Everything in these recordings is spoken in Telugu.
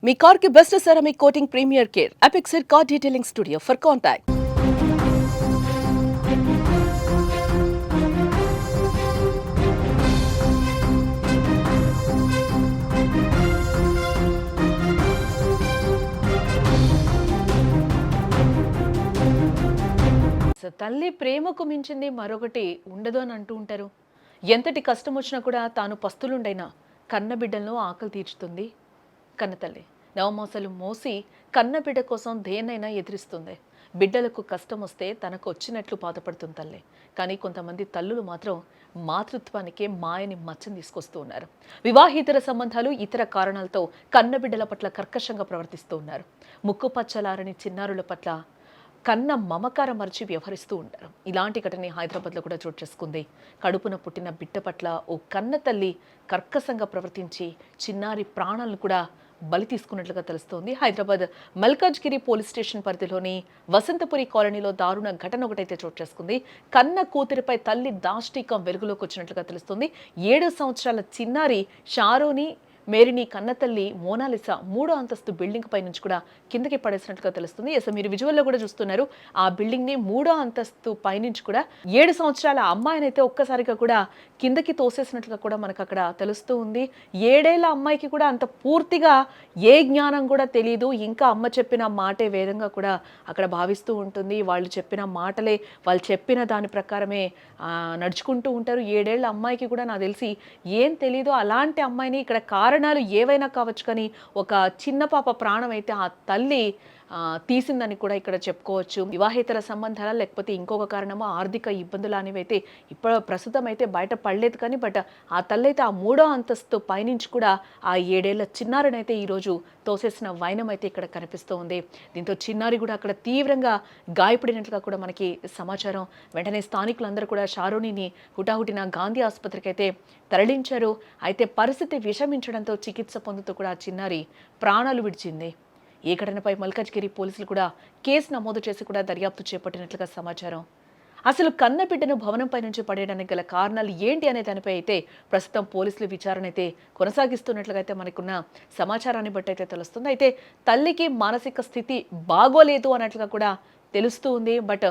మీ కార్ కి best ceramic coating premier care Apexer car detailing studio for contact. తల్లి ప్రేమకు మించింది మరొకటి ఉండదు అని అంటూ ఉంటారు. ఎంతటి కష్టం వచ్చినా కూడా తాను పస్తులుండైనా కన్న బిడ్డలను ఆకలి తీర్చుతుంది కన్నతల్లి. నవమాసాలు మోసి కన్నబిడ్డ కోసం దేన్నైనా ఎదిరిస్తుంది. బిడ్డలకు కష్టం వస్తే తనకు వచ్చినట్లు బాధపడుతుంది తల్లి. కానీ కొంతమంది తల్లులు మాత్రం మాతృత్వానికే మాయని మచ్చని తీసుకొస్తూ ఉన్నారు. వివాహేతర సంబంధాలు, ఇతర కారణాలతో కన్నబిడ్డల పట్ల కర్కశంగా ప్రవర్తిస్తూ ఉన్నారు. ముక్కు పచ్చలారని చిన్నారుల పట్ల కన్న మమకారం మరిచి వ్యవహరిస్తూ ఉంటారు. ఇలాంటి ఘటన హైదరాబాద్లో కూడా చోటు చేసుకుంది. కడుపున పుట్టిన బిడ్డ పట్ల ఓ కన్న తల్లి కర్కశంగా ప్రవర్తించి చిన్నారి ప్రాణాలను కూడా బలి తీసుకున్నట్లుగా తెలుస్తోంది. హైదరాబాద్ మల్కాజ్గిరి పోలీస్ స్టేషన్ పరిధిలోని వసంతపురి కాలనీలో దారుణ ఘటన ఒకటైతే చోటు చేసుకుంది. కన్న కూతురిపై తల్లి దాష్టీకం వెలుగులోకి వచ్చినట్లుగా తెలుస్తోంది. 7 సంవత్సరాల చిన్నారి షారోని మేరీని కన్నతల్లి మోనాలిసా 3వ అంతస్తు బిల్డింగ్ పై నుంచి కూడా కిందకి పడేసినట్లుగా తెలుస్తుంది. అసలు మీరు విజువల్లో కూడా చూస్తున్నారు. ఆ బిల్డింగ్ ని 3వ అంతస్తు పైనుంచి కూడా 7 సంవత్సరాల అమ్మాయినైతే ఒక్కసారిగా కూడా కిందకి తోసేసినట్లుగా కూడా మనకు అక్కడ తెలుస్తూ ఉంది. 7 ఏళ్ల అమ్మాయికి కూడా అంత పూర్తిగా ఏ జ్ఞానం కూడా తెలియదు. ఇంకా అమ్మ చెప్పిన మాటే వేదంగా కూడా అక్కడ భావిస్తూ ఉంటుంది. వాళ్ళు చెప్పిన మాటలే, వాళ్ళు చెప్పిన దాని ప్రకారమే నడుచుకుంటూ ఉంటారు. 7 ఏళ్ల అమ్మాయికి కూడా నాకు తెలిసి ఏం తెలీదు. అలాంటి అమ్మాయిని ఇక్కడ కారణాలు ఏవైనా కావచ్చు, కానీ ఒక చిన్న పాప ప్రాణం అయితే ఆ తల్లి తీసిందని కూడా ఇక్కడ చెప్పుకోవచ్చు. వివాహేతర సంబంధాల లేకపోతే ఇంకొక కారణమో ఆర్థిక ఇబ్బందులు అనేవి అయితే ప్రస్తుతం అయితే బయట పడలేదు. కానీ బట్ ఆ తల్లి అయితే ఆ 3వ అంతస్తు పైనుంచి కూడా ఆ 7 ఏళ్ల చిన్నారినైతే ఈరోజు తోసేసిన వైనం అయితే ఇక్కడ కనిపిస్తూ ఉంది. దీంతో చిన్నారి కూడా అక్కడ తీవ్రంగా గాయపడినట్లుగా కూడా మనకి సమాచారం. వెంటనే స్థానికులందరూ కూడా షారోనిని హుటాహుటిన గాంధీ ఆసుపత్రికి అయితే తరలించారు. అయితే పరిస్థితి విషమించడంతో చికిత్స పొందుతూ కూడా చిన్నారి ప్రాణాలు విడిచింది. ఈ ఘటనపై మల్కాజ్గిరి పోలీసులు కూడా కేసు నమోదు చేసి కూడా దర్యాప్తు చేపట్టినట్లుగా సమాచారం. అసలు కన్నబిడ్డను భవనంపై నుంచి పడేయడానికి గల కారణాలు ఏంటి అనే దానిపై అయితే ప్రస్తుతం పోలీసులు విచారణ అయితే కొనసాగిస్తున్నట్లుగా అయితే మనకున్న సమాచారాన్ని బట్టి అయితే తెలుస్తుంది. అయితే తల్లికి మానసిక స్థితి బాగోలేదు అన్నట్లుగా కూడా తెలుస్తూ ఉంది. బట్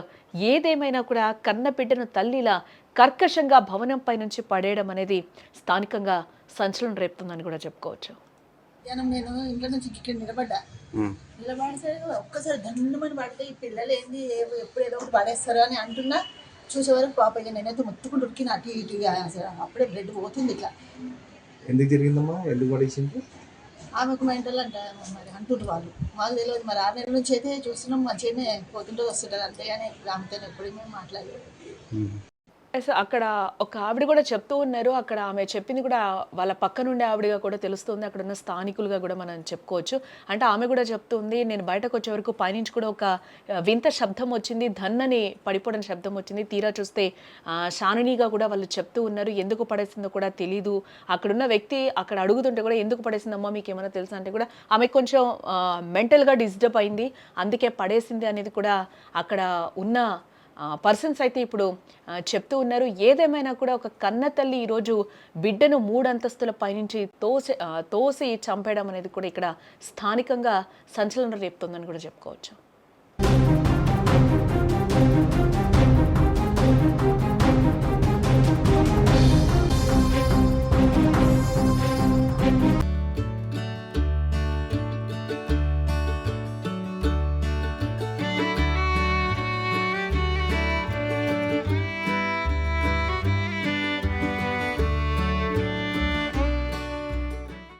ఏదేమైనా కూడా కన్నబిడ్డను తల్లిలా కర్కశంగా భవనంపై నుంచి పడేయడం అనేది స్థానికంగా సంచలనం రేపుతుందని కూడా చెప్పుకోవచ్చు. నేను ఇంట్లో నుంచి ఇక్కడ నిలబడేసరికి ఒక్కసారి దండమని పడితే ఈ పిల్లలు ఏంది ఎప్పుడు ఏదో ఒకటి పడేస్తారు అని అంటున్నా. చూసే వరకు పాప నేనైతే ముట్టుకుంటూ ఉరికిన అటు ఇటు అసలు అప్పుడే బ్లడ్ పోతుంది ఇట్లా. ఎందుకు జరిగిందమ్మా? ఎందుకు పడేసింది? ఆమెకు మెంటల్ అంట మరి అంటుండ్రు వాళ్ళు. మాకు తెలియదు మరి. 6 నెలల నుంచి అయితే చూస్తున్నాం, మంచిగానే పోతుంటే వస్తుంటారు అంతే. కానీ ఆమెతో ఎప్పుడేమో మాట్లాడలేదు. అక్కడ ఒక ఆవిడ కూడా చెప్తూ ఉన్నారు. అక్కడ ఆమె చెప్పింది కూడా వాళ్ళ పక్కనుండే ఆవిడగా కూడా తెలుస్తుంది. అక్కడ ఉన్న స్థానికులుగా కూడా మనం చెప్పుకోవచ్చు. అంటే ఆమె కూడా చెప్తుంది, నేను బయటకు వచ్చే వరకు పైనుంచి కూడా ఒక వింత శబ్దం వచ్చింది, ధన్నని పడిపోవడం శబ్దం వచ్చింది. తీరా చూస్తే షానినిగా కూడా వాళ్ళు చెప్తూ ఉన్నారు. ఎందుకు పడేసిందో కూడా తెలీదు. అక్కడున్న వ్యక్తి అక్కడ అడుగుతుంటే కూడా ఎందుకు పడేసిందమ్మా మీకు ఏమైనా తెలుసా అంటే కూడా ఆమె కొంచెం మెంటల్గా డిస్టర్బ్ అయింది, అందుకే పడేసింది అనేది కూడా అక్కడ ఉన్న పర్సన్స్ అయితే ఇప్పుడు చెప్తూ ఉన్నారు. ఏదేమైనా కూడా ఒక కన్న తల్లి ఈరోజు బిడ్డను 3 అంతస్తుల పైనుంచి తోసి చంపేయడం అనేది కూడా ఇక్కడ స్థానికంగా సంచలనం రేపుతుందని కూడా చెప్పుకోవచ్చు.